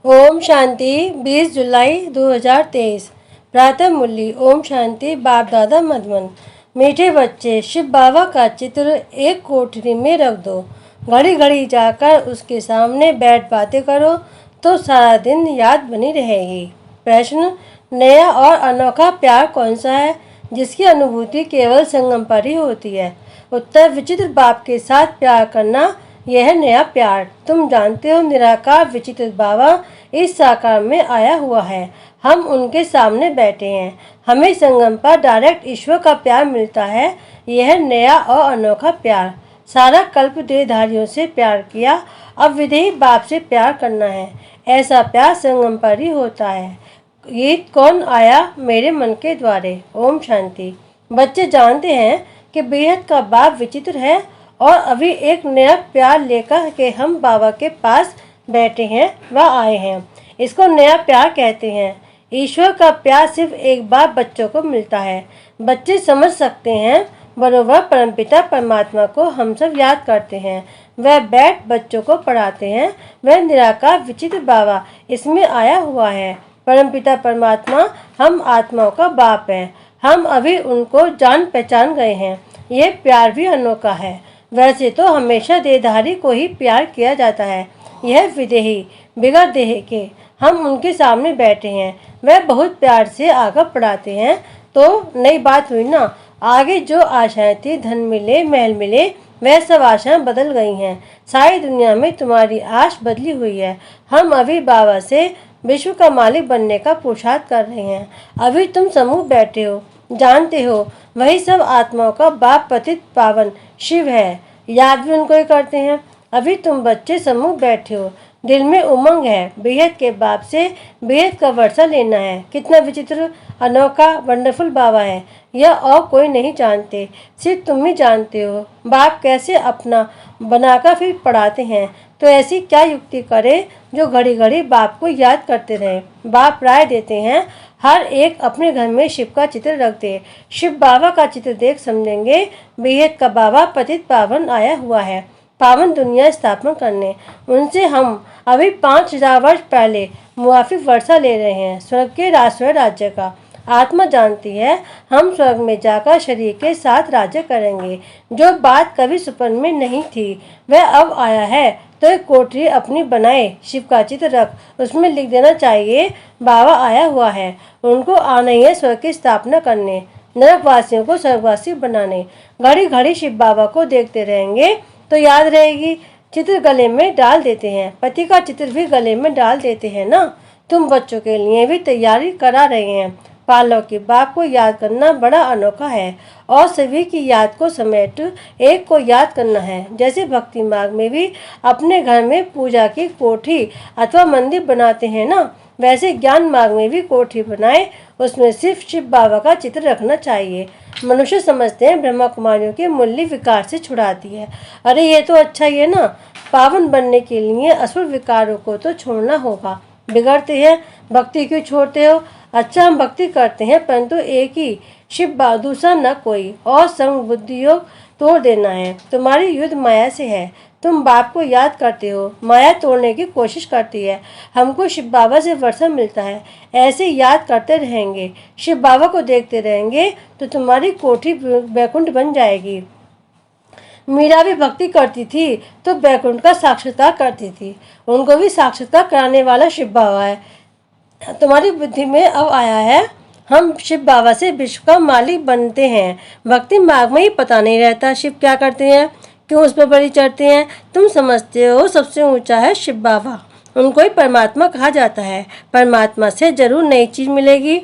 ओम शांति 20 जुलाई 2023 प्रातः मुरली। ओम शांति। बाप दादा मधुबन। मीठे बच्चे, शिव बाबा का चित्र एक कोठरी में रख दो। घड़ी घड़ी जाकर उसके सामने बैठ बातें करो तो सारा दिन याद बनी रहेगी। प्रश्न: नया और अनोखा प्यार कौन सा है जिसकी अनुभूति केवल संगम पर ही होती है? उत्तर: विचित्र बाप के साथ प्यार करना, यह है नया प्यार। तुम जानते हो, निराकार विचित्र बाबा इस साकार में आया हुआ है। हम उनके सामने बैठे हैं। हमें संगम पर डायरेक्ट ईश्वर का प्यार मिलता है। यह नया और अनोखा प्यार। सारा कल्प देहधारियों से प्यार किया, अब विदेही बाप से प्यार करना है। ऐसा प्यार संगम पर ही होता है। गीत कौन आया मेरे मन के द्वारे। ओम शांति। बच्चे जानते हैं कि बेहद का बाप विचित्र है और अभी एक नया प्यार लेकर के हम बाबा के पास बैठे हैं, वह आए हैं। इसको नया प्यार कहते हैं। ईश्वर का प्यार सिर्फ एक बार बच्चों को मिलता है। बच्चे समझ सकते हैं, बरोबर परमपिता परमात्मा को हम सब याद करते हैं। वह बैठ बच्चों को पढ़ाते हैं। वह निराकार विचित्र बाबा इसमें आया हुआ है। परमपिता परमात्मा हम आत्माओं का बाप है। हम अभी उनको जान पहचान गए हैं। ये प्यार भी अनोखा है। वैसे तो हमेशा देहधारी को ही प्यार किया जाता है। यह विदेही बिगड़ देह के हम उनके सामने बैठे हैं। वह बहुत प्यार से आगे पढ़ाते हैं। तो नई बात हुई ना। आगे जो आशाएं थी, धन मिले, महल मिले, वह सब आशाएं बदल गई हैं। सारी दुनिया में तुम्हारी आश बदली हुई है। हम अभी बाबा से विश्व का मालिक बनने का पुरुषार्थ कर रहे हैं। अभी तुम समूह बैठे हो, जानते हो वही सब आत्माओं का बाप पतित पावन शिव है। याद भी उनको ही करते हैं। अभी तुम बच्चे समूह बैठे हो, दिल में उमंग है। बेहद के बाप से बेहद का वर्षा लेना है। कितना विचित्र, अनोखा, वंडरफुल बाबा है। यह और कोई नहीं जानते, सिर्फ तुम ही जानते हो। बाप कैसे अपना बनाकर फिर पढ़ाते हैं। तो ऐसी क्या युक्ति करे जो घड़ी घड़ी बाप को याद करते रहे। बाप राय देते हैं, हर एक अपने घर में शिव का चित्र रख दे। शिव बाबा का चित्र देख समझेंगे बेहद का बाबा पतित पावन आया हुआ है, पावन दुनिया स्थापना करने। उनसे हम अभी 5000 वर्ष पहले मुआफिक वर्षा ले रहे हैं, स्वर्ग के राष्ट्र राज्य का। आत्मा जानती है हम स्वर्ग में जाकर शरीर के साथ राज्य करेंगे। जो बात कभी सपन में नहीं थी वह अब आया है। तो एक कोठरी अपनी बनाए, शिव का चित्र रख, उसमें लिख देना चाहिए बाबा आया हुआ है। उनको आना ही है स्वर्ग की स्थापना करने, नरकवासियों को स्वर्गवासी बनाने। घड़ी घड़ी शिव बाबा को देखते रहेंगे तो याद रहेगी। चित्र गले में डाल देते हैं, पति का चित्र भी गले में डाल देते हैं ना। तुम बच्चों के लिए भी तैयारी करा रहे हैं। पालव के बाप को याद करना बड़ा अनोखा है और सभी की याद को समेट एक को याद करना है। जैसे भक्ति मार्ग में भी अपने घर में पूजा की कोठी अथवा मंदिर बनाते हैं ना, वैसे ज्ञान मार्ग में भी कोठी बनाए, उसमें सिर्फ शिव बाबा का चित्र रखना चाहिए। मनुष्य समझते हैं ब्रह्मा कुमारियों के मूल्य विकार से छुड़ाती है। अरे ये तो अच्छा ही है ना। पावन बनने के लिए असुर विकारों को तो छोड़ना होगा। बिगड़ते हैं, भक्ति क्यों छोड़ते हो? अच्छा, हम भक्ति करते हैं परंतु एक ही शिव, दूसरा न कोई। और संग बुद्धि योग तोड़ देना है। तुम्हारी युद्ध माया से है। तुम बाप को याद करते हो, माया तोड़ने की कोशिश करती है। हमको शिव बाबा से वर्षा मिलता है। ऐसे याद करते रहेंगे, शिव बाबा को देखते रहेंगे तो तुम्हारी कोठी बैकुंठ बन जाएगी। मीरा भी भक्ति करती थी तो बैकुंठ का साक्षात्कार करती थी। उनको भी साक्षात्कार कराने वाला शिव बाबा है। तुम्हारी बुद्धि में अब आया है हम शिव बाबा से विश्व का मालिक बनते हैं। भक्ति मार्ग में ही पता नहीं रहता शिव क्या करते हैं, क्यों उस पर बलि चढ़ते हैं। तुम समझते हो सबसे ऊंचा है शिव बाबा, उनको ही परमात्मा कहा जाता है। परमात्मा से जरूर नई चीज मिलेगी।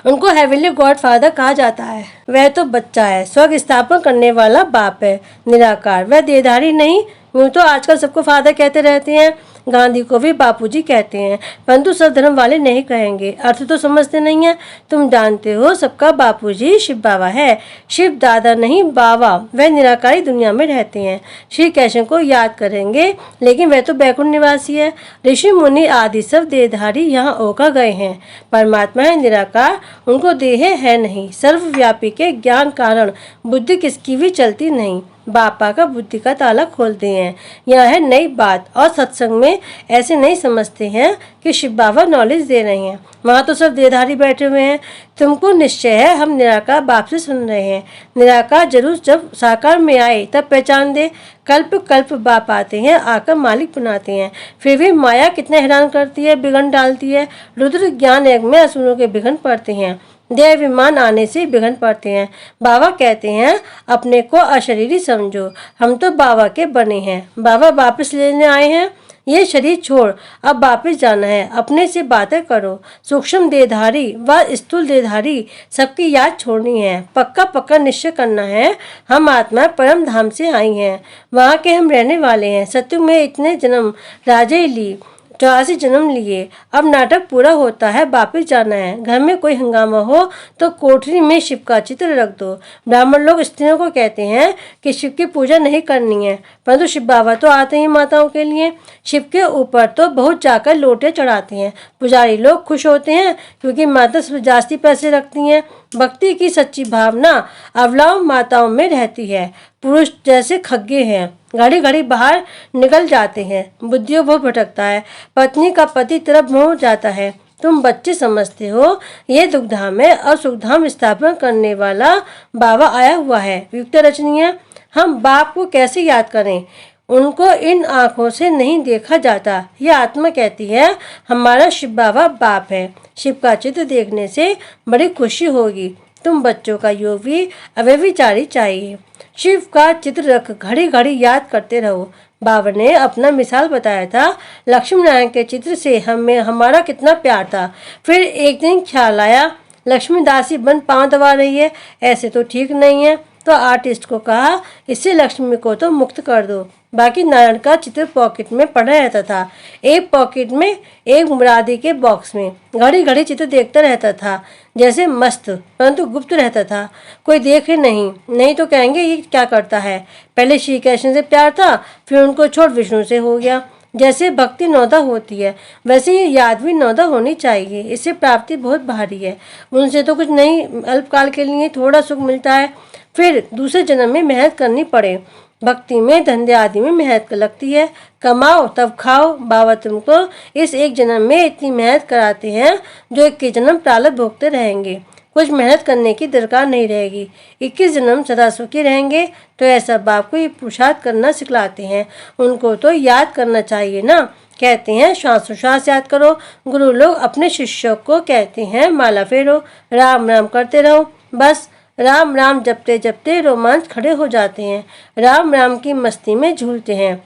उनको हेवनली गॉड फादर कहा जाता है। वह तो बच्चा है, स्वर्ग स्थापना करने वाला बाप है, निराकार। वह देहधारी नहीं। यूँ तो आजकल सबको फादर कहते रहते हैं, गांधी को भी बापूजी कहते हैं, परंतु सब धर्म वाले नहीं कहेंगे। अर्थ तो समझते नहीं है। तुम जानते हो सबका बापूजी शिव बाबा है। शिव दादा नहीं, बाबा। वह निराकारी दुनिया में रहते हैं। श्री कृष्ण को याद करेंगे लेकिन वह तो बैकुंठ निवासी है। ऋषि मुनि आदि सब देहधारी यहाँ होकर गए हैं। परमात्मा है निराकार, उनको देह है नहीं। सर्वव्यापी के ज्ञान कारण बुद्धि किसकी भी चलती नहीं। बापा का बुद्धि का ताला खोलते हैं। यह है नई बात। और सत्संग में में ऐसे नहीं समझते हैं कि शिव बाबा नॉलेज दे रहे हैं। वहाँ तो सब देहधारी बैठे हुए हैं। तुमको निश्चय है हम निराकार बाप से सुन रहे हैं। निराकार जरूर जब साकार में आए तब पहचान दे। कल्प कल्प बाप आते हैं, आकर मालिक बनाते हैं। फिर भी माया कितना हैरान करती है, बिघन डालती है। रुद्र ज्ञान यज्ञ में असुरों के बिघन पड़ते हैं। देह विमान आने से बिघन पड़ते हैं। बाबा कहते हैं अपने को अशरीरी समझो, हम तो बाबा के बने हैं। बाबा वापस लेने आए हैं। ये शरीर छोड़, अब वापस जाना है। अपने से बातें करो। सूक्ष्म देहधारी व स्थूल देहधारी सबकी याद छोड़नी है। पक्का पक्का निश्चय करना है हम आत्मा परम धाम से आई हैं, वहाँ के हम रहने वाले हैं। सत्युग में इतने जन्म राजे ली, 84 जन्म लिए। अब नाटक पूरा होता है, वापिस जाना है। घर में कोई हंगामा हो तो कोठरी में शिव का चित्र रख दो। ब्राह्मण लोग स्त्रियों को कहते हैं कि शिव की पूजा नहीं करनी है, परंतु शिव बाबा तो आते ही माताओं के लिए। शिव के ऊपर तो बहुत जाकर लोटे चढ़ाते हैं। पुजारी लोग खुश होते हैं क्योंकि माता सब जास्ती पैसे रखती हैं। भक्ति की सच्ची भावना अवलाव माताओं में रहती है। पुरुष जैसे खग्गे हैं, घड़ी घड़ी बाहर निकल जाते हैं। बुद्धियों बहुत भटकता है। पत्नी का पति तरफ मोह जाता है। तुम बच्चे समझते हो ये दुखधाम है और सुखधाम स्थापना करने वाला बाबा आया हुआ है। युक्त रचनीय हम बाप को कैसे याद करें, उनको इन आँखों से नहीं देखा जाता। यह आत्मा कहती है हमारा शिव बाबा बाप है। शिव का चित्र देखने से बड़ी खुशी होगी। तुम बच्चों का योग भी अव्यभिचारी चाहिए। शिव का चित्र रख घड़ी घड़ी याद करते रहो। बाबा ने अपना मिसाल बताया था। लक्ष्मी नारायण के चित्र से हमें हमारा कितना प्यार था। फिर एक दिन ख्याल आया लक्ष्मी दासी बन पाँव दबा रही है, ऐसे तो ठीक नहीं है। तो आर्टिस्ट को कहा इससे लक्ष्मी को तो मुक्त कर दो। बाकी नारायण का चित्र पॉकेट में पड़ा रहता था, एक पॉकेट में एक मुरादी के बॉक्स में। घड़ी घड़ी चित्र देखता रहता था जैसे मस्त, परंतु गुप्त रहता था। कोई देखे नहीं तो कहेंगे ये क्या करता है। पहले श्री कृष्ण से प्यार था, फिर उनको छोड़ विष्णु से हो गया। जैसे भक्ति नौदा होती है वैसे ये याद भी नौदा होनी चाहिए। इससे प्राप्ति बहुत भारी है। उनसे तो कुछ नहीं, अल्पकाल के लिए थोड़ा सुख मिलता है, फिर दूसरे जन्म में मेहनत करनी पड़े। भक्ति में धंधे आदि में मेहनत लगती है। कमाओ तब खाओ। बाबा तुमको इस एक जन्म में इतनी मेहनत कराते हैं जो 21 जन्म प्रारब्ध भोगते रहेंगे। कुछ मेहनत करने की दरकार नहीं रहेगी। 21 जन्म सदा सुखी रहेंगे। तो ऐसा बाप को ये पुरुषार्थ करना सिखलाते हैं। उनको तो याद करना चाहिए ना। कहते हैं श्वासोश्वास याद करो। गुरु लोग अपने शिष्यों को कहते हैं माला फेरो, राम राम करते रहो। बस राम राम जपते जपते रोमांच खड़े हो जाते हैं। राम राम की मस्ती में झूलते हैं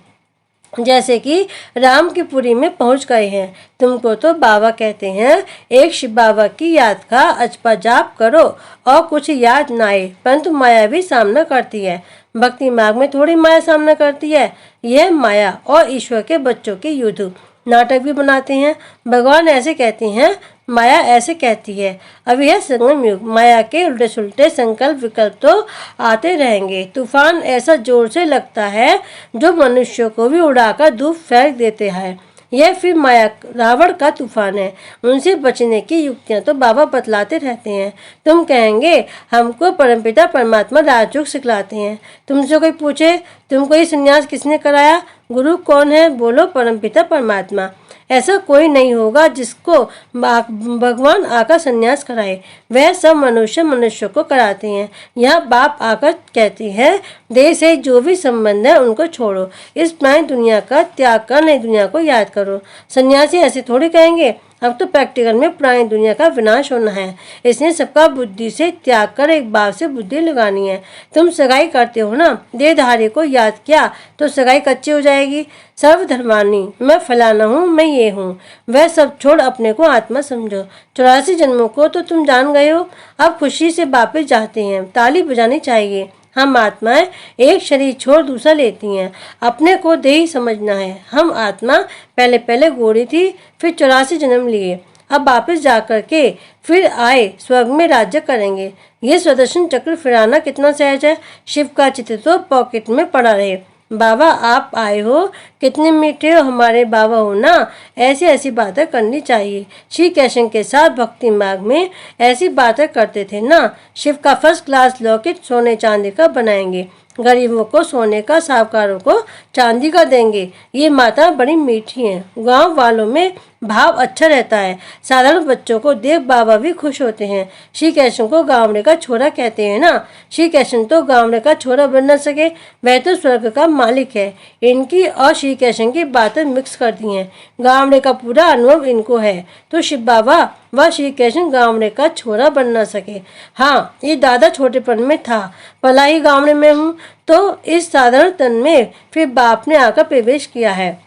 जैसे कि राम की पुरी में पहुंच गए हैं। तुमको तो बाबा कहते हैं एक शिव बाबा की याद का अचपा जाप करो और कुछ याद ना आए, परंतु माया भी सामना करती है। भक्ति मार्ग में थोड़ी माया सामना करती है। यह माया और ईश्वर के बच्चों के युद्ध नाटक भी बनाते हैं। भगवान ऐसे कहते हैं, माया ऐसे कहती है। अब यह संगम युग, माया के उल्टे सुलटे संकल्प विकल्प तो आते रहेंगे। तूफान ऐसा जोर से लगता है जो मनुष्यों को भी उड़ाकर दूर फेंक देते हैं। यह फिर माया रावण का तूफान है। उनसे बचने की युक्तियां तो बाबा बतलाते रहते हैं। तुम कहेंगे हमको परमपिता परमात्मा राजयोग सिखलाते हैं। तुमसे कोई पूछे तुमको ये संन्यास किसने कराया, गुरु कौन है, बोलो परमपिता परमात्मा। ऐसा कोई नहीं होगा जिसको भगवान आकर संन्यास कराए। वह सब मनुष्य को कराते हैं। यह बाप आकर कहते हैं देह से जो भी संबंध है उनको छोड़ो। इस प्राणी दुनिया का त्याग कर नई दुनिया को याद करो। सन्यासी ऐसे थोड़ी कहेंगे। अब तो प्रैक्टिकल में पुरानी दुनिया का विनाश होना है, इसने सबका बुद्धि से त्याग कर एक बाप से बुद्धि लगानी है। तुम सगाई करते हो ना, देहधारी को याद किया तो सगाई कच्ची हो जाएगी। सर्वधर्मानी मैं फलाना हूँ, मैं ये हूँ, वह सब छोड़ अपने को आत्मा समझो। 84 जन्मों को तो तुम जान गए हो। अब खुशी से वापस जाते हैं। ताली बजानी चाहिए। हम आत्माएं एक शरीर छोड़ दूसरा लेती हैं। अपने को देही समझना है। हम आत्मा पहले गोरी थी, फिर 84 जन्म लिए, अब वापस जाकर के फिर आए स्वर्ग में राज्य करेंगे। ये सुदर्शन चक्र फिराना कितना सहज है। शिव का चित्र तो पॉकेट में पड़ा रहे। बाबा आप आए हो, कितने मीठे हो हमारे बाबा हो ना। ऐसी बातें करनी चाहिए। श्री कृष्ण के साथ भक्ति मार्ग में ऐसी बातें करते थे ना। शिव का फर्स्ट क्लास लॉकेट सोने चांदी का बनाएंगे। गरीबों को सोने का, साहूकारों को चांदी का देंगे। ये माता बड़ी मीठी हैं। गांव वालों में भाव अच्छा रहता है। साधारण बच्चों को देख बाबा भी खुश होते हैं। श्री कृष्ण को गावड़े का छोरा कहते हैं ना। श्री कृष्ण तो गावड़े का छोरा बन न सके, वह तो स्वर्ग का मालिक है। इनकी और श्री कृष्ण की बातें मिक्स कर दी हैं। गावड़े का पूरा अनुभव इनको है, तो शिव बाबा व श्री कृष्ण गावड़े का छोरा बन न सके। हाँ, ये दादा छोटेपन में था, भला ही गावड़े में हूँ, तो इस साधारण तन में फिर बाप ने आकर प्रवेश किया है।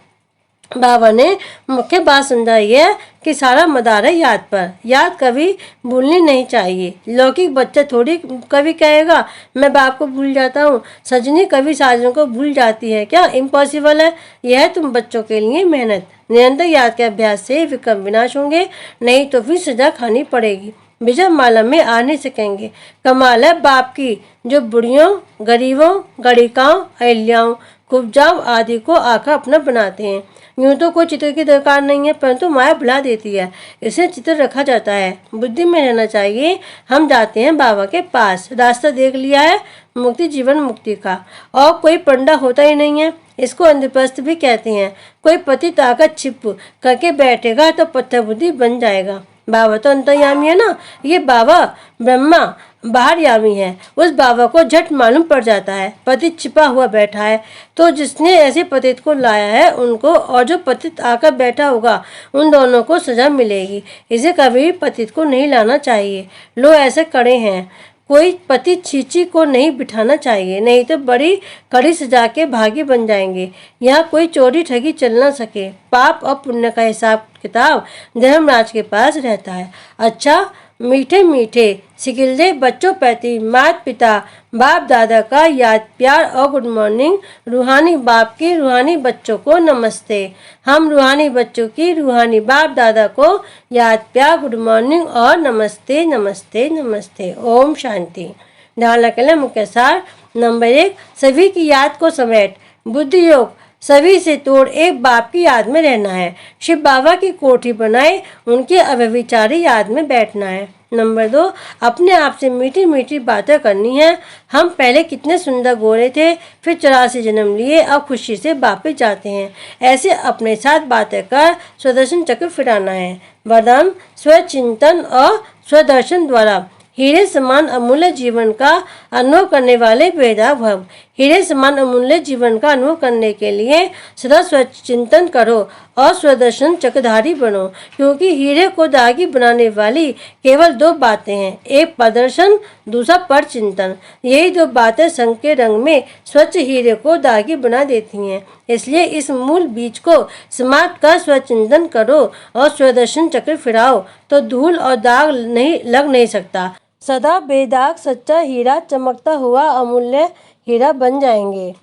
बाबा ने मुख्य बात समझाई है कि सारा मदार है याद पर। याद कभी भूलनी नहीं चाहिए। लौकिक बच्चा थोड़ी कभी कहेगा मैं बाप को भूल जाता हूँ। सजनी कभी साजन को भूल जाती है क्या? इम्पॉसिबल है। यह है तुम बच्चों के लिए मेहनत। निरंतर याद के अभ्यास से विक्रम विनाश होंगे, नहीं तो फिर सजा खानी पड़ेगी। विजय माला में आ नहीं सकेंगे। कमाल है बाप की, जो बुढ़ियों, गरीबों, गणिकाओं, अहिल्याओं, कुब्जाओं आदि को आका अपना बनाते हैं। यूं तो कोई चित्र की दरकार नहीं है, परंतु माया भुला देती है, इसे चित्र रखा जाता है। बुद्धि में रहना चाहिए। हम जाते हैं बाबा के पास। रास्ता देख लिया है मुक्ति, जीवन मुक्ति का, और कोई पंडा होता ही नहीं है। इसको इंद्रप्रस्थ भी कहते हैं। कोई पति ताकत छिप करके बैठेगा तो पत्थर बुद्धि बन जाएगा। बाबा तो अंतर्यामी है ना। ये बाबा ब्रह्मा बाहरयामी है। उस बाबा को झट मालूम पड़ जाता है पतित छिपा हुआ बैठा है, तो जिसने ऐसे पतित को लाया है उनको, और जो पतित आकर बैठा होगा, उन दोनों को सजा मिलेगी। इसे कभी भी पतित को नहीं लाना चाहिए। लो ऐसे कड़े हैं, कोई पति छीची को नहीं बिठाना चाहिए, नहीं तो बड़ी कड़ी सजा के भागी बन जाएंगे। यहाँ कोई चोरी ठगी चल ना सके। पाप और पुण्य का हिसाब किताब धर्मराज के पास रहता है। अच्छा, मीठे मीठे सिकिल्दे बच्चों प्रति माता पिता बाप दादा का याद प्यार और गुड मॉर्निंग। रूहानी बाप की रूहानी बच्चों को नमस्ते। हम रूहानी बच्चों की रूहानी बाप दादा को याद प्यार, गुड मॉर्निंग और नमस्ते नमस्ते नमस्ते। ओम शांति। ध्यान रखें मुख्य सार। नंबर 1, सभी की याद को समेट। बुद्धि योग, सभी से तोड़ एक बाप की याद में रहना है। शिव बाबा की कोठी बनाए, उनके अव्यभिचारी याद में बैठना है। नंबर 2, अपने आप से मीठी मीठी बातें करनी है। हम पहले कितने सुंदर गोरे थे, फिर 84 जन्म लिए, अब खुशी से वापस जाते हैं। ऐसे अपने साथ बातें कर स्वदर्शन चक्र फिराना है। वरदान, स्वचिंतन और स्वदर्शन द्वारा हीरे समान अमूल्य जीवन का अनुभव करने वाले वेदा भव। हीरे समान अमूल्य जीवन का अनुभव करने के लिए सदा स्वचिंतन करो और स्वदर्शन चक्रधारी बनो, क्योंकि हीरे को दागी बनाने वाली केवल 2 बातें हैं, एक प्रदर्शन, दूसरा पर चिंतन। यही 2 बातें संग के रंग में स्वच्छ हीरे को दागी बना देती हैं। इसलिए इस मूल बीज को समाप्त कर स्वचिंतन करो और स्वदर्शन चक्र फिराओ, तो धूल और दाग नहीं लग सकता। सदा बेदाग सच्चा हीरा चमकता हुआ अमूल्य हीरा बन जाएंगे।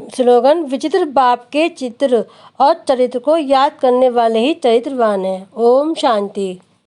स्लोगन, विचित्र बाप के चित्र और चरित्र को याद करने वाले ही चरित्रवान हैं। ओम शांति।